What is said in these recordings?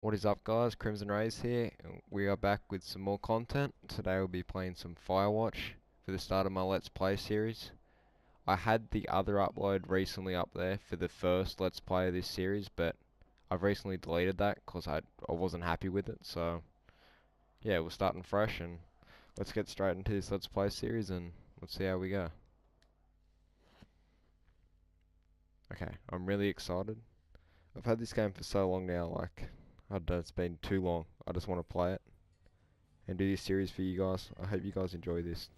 What is up, guys? Crimson Rays here, and we are back with some more content. Today we'll be playing some Firewatch for the start of my Let's Play series. I had the other upload recently up there for the first Let's Play of this series, but I've recently deleted that because I wasn't happy with it. So yeah, we're starting fresh, and let's get straight into this Let's Play series, and let's see how we go. Okay, I'm really excited. I've had this game for so long now, like, I don't know, it's been too long. I just want to play it and do this series for you guys. I hope you guys enjoy this.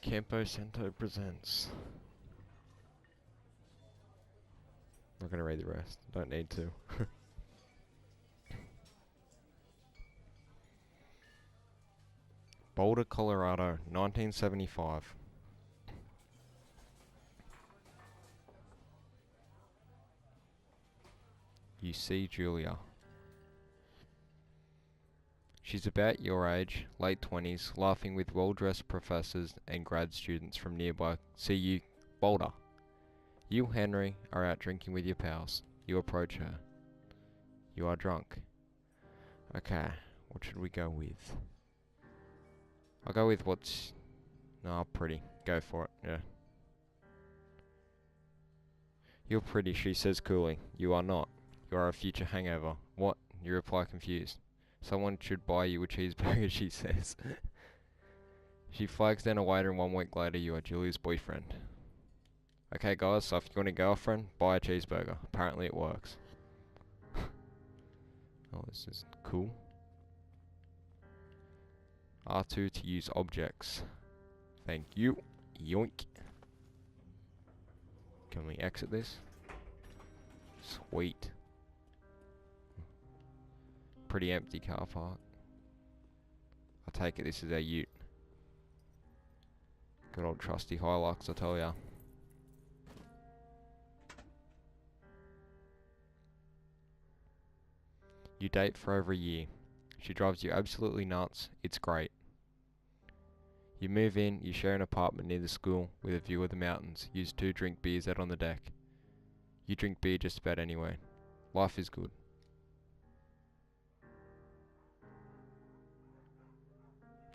Campo Santo presents. Not gonna read the rest. Don't need to. Boulder, Colorado, 1975. You see Julia. She's about your age, late 20s, laughing with well-dressed professors and grad students from nearby CU Boulder. You, Henry, are out drinking with your pals. You approach her. You are drunk. Okay, what should we go with? I'll go with what's... No, pretty. Go for it, yeah. You're pretty, she says coolly. You are not. You are a future hangover. What? You reply confused. Someone should buy you a cheeseburger, she says. She flags down a waiter, and 1 week later you are Julia's boyfriend. Okay guys, so if you want a girlfriend, buy a cheeseburger. Apparently it works. Oh, this is cool. R2 to use objects. Thank you. Yoink. Can we exit this? Sweet. Pretty empty car park. I take it this is our ute. Good old trusty Hilux, I tell ya. You date for over a year. She drives you absolutely nuts. It's great. You move in, you share an apartment near the school with a view of the mountains. Use 2 drink beers out on the deck. You drink beer just about anyway. Life is good.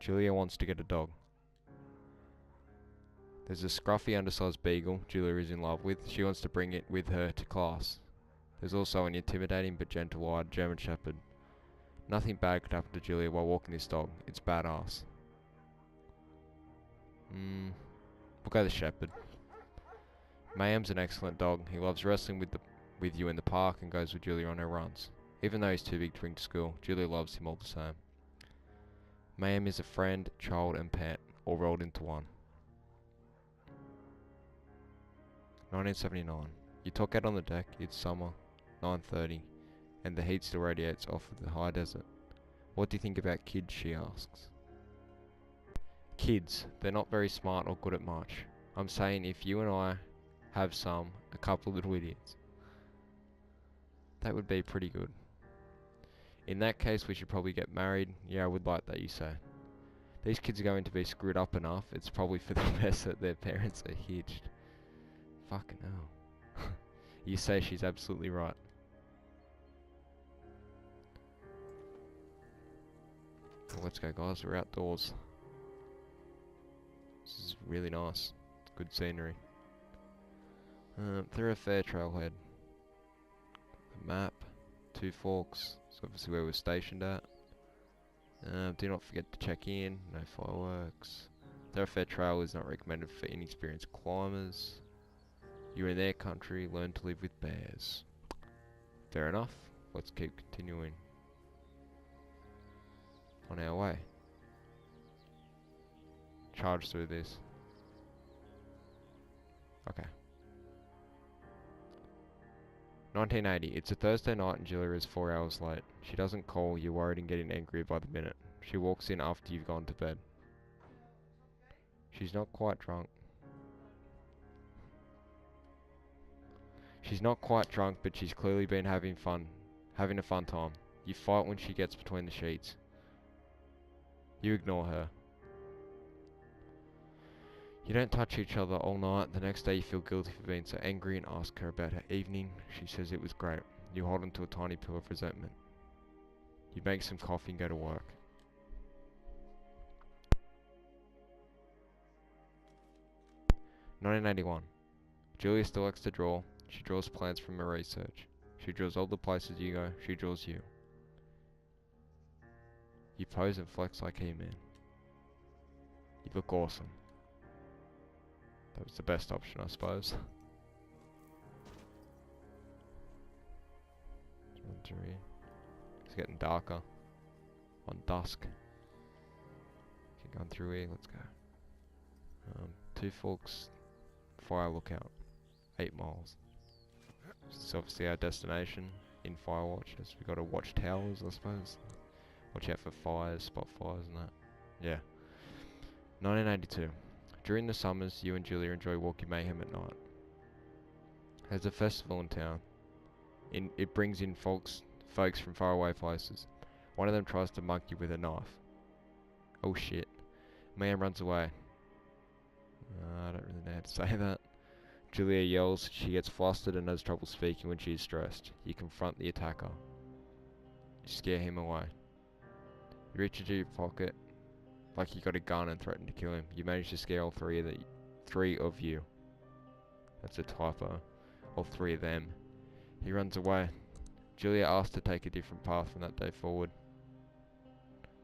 Julia wants to get a dog. There's a scruffy undersized beagle Julia is in love with. She wants to bring it with her to class. There's also an intimidating but gentle-eyed German Shepherd. Nothing bad could happen to Julia while walking this dog. It's badass. We'll go the Shepherd. Mayhem's an excellent dog. He loves wrestling with you in the park and goes with Julia on her runs. Even though he's too big to bring to school, Julia loves him all the same. Mayhem is a friend, child and pet, all rolled into one. 1979. You talk out on the deck, it's summer, 9:30, and the heat still radiates off of the high desert. What do you think about kids, she asks. Kids, they're not very smart or good at much. I'm saying if you and I have a couple of little idiots. That would be pretty good. In that case, we should probably get married. Yeah, I would like that, you say. These kids are going to be screwed up enough. It's probably for the best that their parents are hitched. Fucking hell. You say she's absolutely right. Well, let's go, guys. We're outdoors. This is really nice. It's good scenery. Through a fair trailhead. A map. 2 forks. That's obviously where we're stationed at. Do not forget to check in. No fireworks. Thoroughfare trail is not recommended for inexperienced climbers. You're in their country. Learn to live with bears. Fair enough. Let's keep continuing. On our way. Charge through this. Okay. 1980. It's a Thursday night and Julia is 4 hours late. She doesn't call. You're worried and getting angry by the minute. She walks in after you've gone to bed. She's not quite drunk. She's not quite drunk, but she's clearly been having a fun time. You fight when she gets between the sheets. You ignore her. You don't touch each other all night. The next day you feel guilty for being so angry and ask her about her evening. She says it was great. You hold onto a tiny pill of resentment. You make some coffee and go to work. (1981). Julia still likes to draw. She draws plants from her research. She draws all the places you go. She draws you. You pose and flex like He-Man. You look awesome. That was the best option, I suppose. It's getting darker. On dusk. Keep going through here, let's go. Two Forks Fire Lookout. 8 miles. This is obviously our destination in Firewatch, as we got to watch towers, I suppose. Watch out for fires, spot fires and that. Yeah. 1982. During the summers, you and Julia enjoy walking mayhem at night. There's a festival in town. It brings in folks from faraway places. One of them tries to mug you with a knife. Oh shit. Man runs away. I don't really know how to say that. Julia yells. She gets flustered and has trouble speaking when she is stressed. You confront the attacker. You scare him away. You reach into your pocket like you got a gun and threaten to kill him. You manage to scare all three of you. That's a typo. All 3 of them. He runs away. Julia asks to take a different path from that day forward.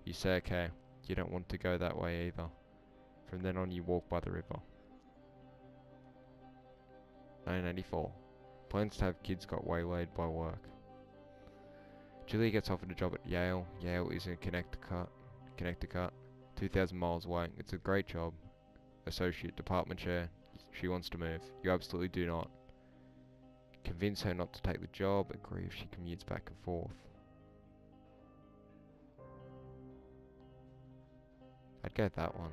You say okay. You don't want to go that way either. From then on you walk by the river. 1984. Plans to have kids got waylaid by work. Julia gets offered a job at Yale. Yale is in Connecticut, 2,000 miles away. It's a great job. Associate department chair. She wants to move. You absolutely do not. Convince her not to take the job. Agree if she commutes back and forth. I'd go that one.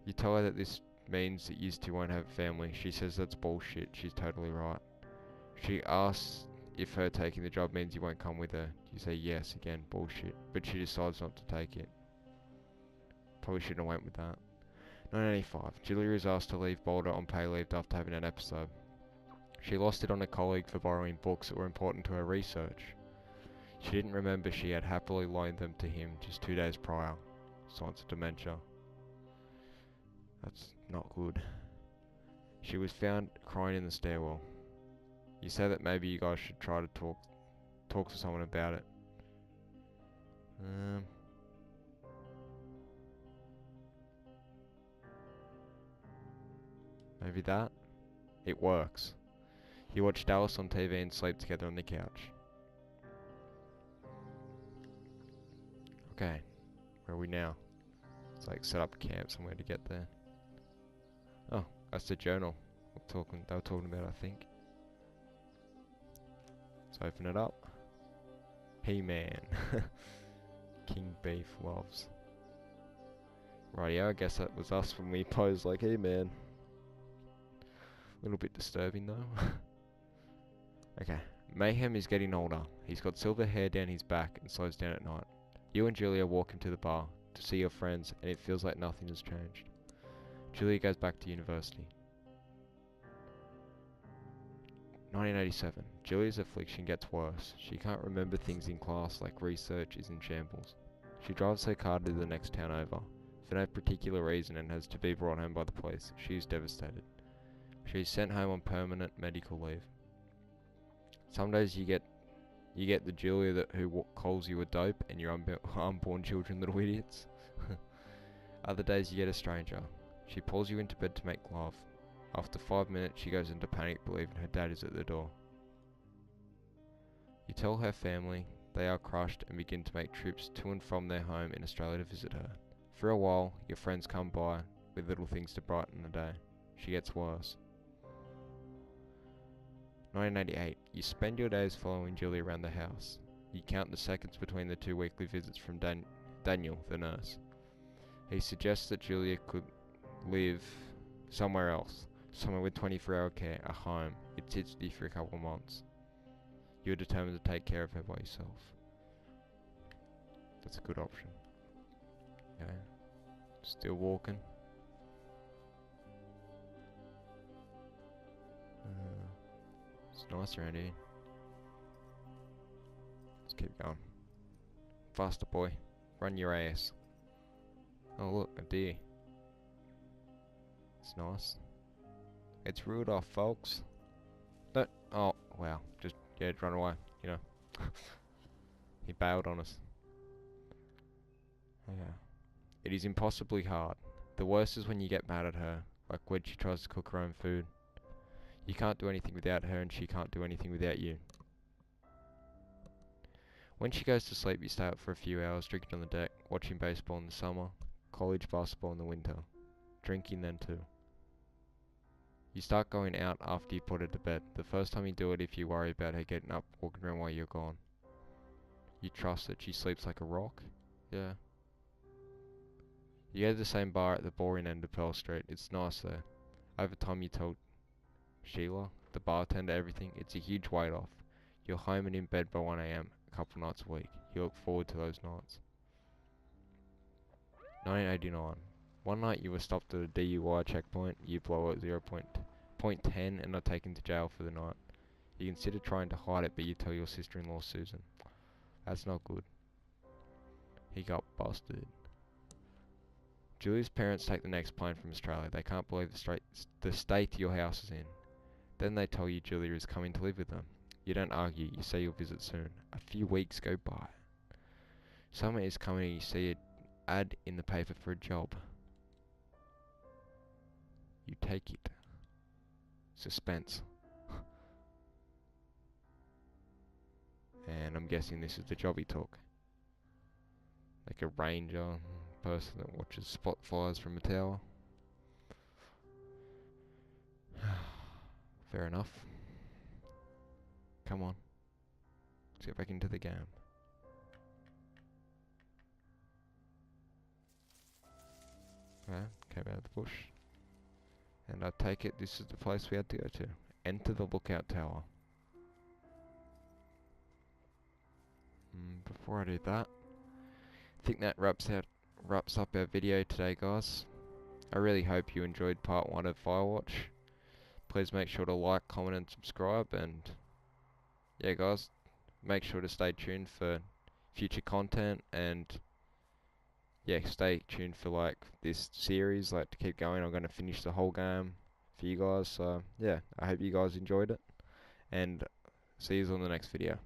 You tell her that this means that you two won't have a family. She says that's bullshit. She's totally right. She asks if her taking the job means you won't come with her. You say yes again, bullshit. But she decides not to take it. Probably shouldn't have went with that. 1985. Julia is asked to leave Boulder on pay leave after having an episode. She lost it on a colleague for borrowing books that were important to her research. She didn't remember she had happily loaned them to him just 2 days prior. Signs of dementia. That's not good. She was found crying in the stairwell. You say that maybe you guys should try to talk to someone about it. Maybe that? It works. You watch Dallas on TV and sleep together on the couch. Okay, where are we now? It's like set up camp somewhere to get there. Oh, that's the journal they were talking about, I think. Let's open it up. He-Man. King Beef loves. Rightio, I guess that was us when we posed like He-Man. A little bit disturbing though. Okay. Mayhem is getting older. He's got silver hair down his back and slows down at night. You and Julia walk him to the bar to see your friends, and it feels like nothing has changed. Julia goes back to university. 1987. Julia's affliction gets worse. She can't remember things in class, like research is in shambles. She drives her car to the next town over, for no particular reason, and has to be brought home by the police. She is devastated. She is sent home on permanent medical leave. Some days you get the Julia who calls you a dope and your unborn children little idiots. Other days you get a stranger. She pulls you into bed to make love. After 5 minutes she goes into panic, believing her dad is at the door. You tell her family. They are crushed and begin to make trips to and from their home in Australia to visit her. For a while your friends come by with little things to brighten the day. She gets worse. 1988. You spend your days following Julia around the house. You count the seconds between the 2 weekly visits from Daniel, the nurse. He suggests that Julia could live somewhere else, somewhere with 24-hour care, a home. It sits with you for a couple of months. You're determined to take care of her by yourself. That's a good option. Okay. Still walking. It's nice around here. Let's keep going. Faster, boy. Run your ass. Oh look, a deer. It's nice. It's Rudolph, folks. Don't. Oh, wow. Just, yeah, run away, you know. He bailed on us. Yeah. It is impossibly hard. The worst is when you get mad at her, like when she tries to cook her own food. You can't do anything without her and she can't do anything without you. When she goes to sleep, you stay up for a few hours, drinking on the deck, watching baseball in the summer, college basketball in the winter, drinking then too. You start going out after you put her to bed. The first time you do it, if you worry about her getting up, walking around while you're gone. You trust that she sleeps like a rock? Yeah. You go to the same bar at the boring end of Pearl Street. It's nice there. Over time you told Sheila, the bartender, everything. It's a huge weight off. You're home and in bed by 1 AM a couple nights a week. You look forward to those nights. 1989. One night you were stopped at a DUI checkpoint. You blow at 0.10 and are taken to jail for the night. You consider trying to hide it, but you tell your sister-in-law Susan. That's not good. He got busted. Julie's parents take the next plane from Australia. They can't believe the state your house is in. Then they tell you Julia is coming to live with them. You don't argue, you say you'll visit soon. A few weeks go by. Summer is coming and you see an ad in the paper for a job. You take it. Suspense. And I'm guessing this is the job he took. Like a ranger, person that watches spot fires from a tower. Fair enough. Come on. Let's get back into the game. Okay, came out of the bush. And I take it this is the place we had to go to. Enter the lookout tower. Before I do that, I think that wraps up our video today, guys. I really hope you enjoyed part 1 of Firewatch. Please make sure to like, comment and subscribe, and yeah guys, make sure to stay tuned for future content, and yeah, stay tuned for like this series, like to keep going. I'm going to finish the whole game for you guys, so yeah, I hope you guys enjoyed it, and see you on the next video.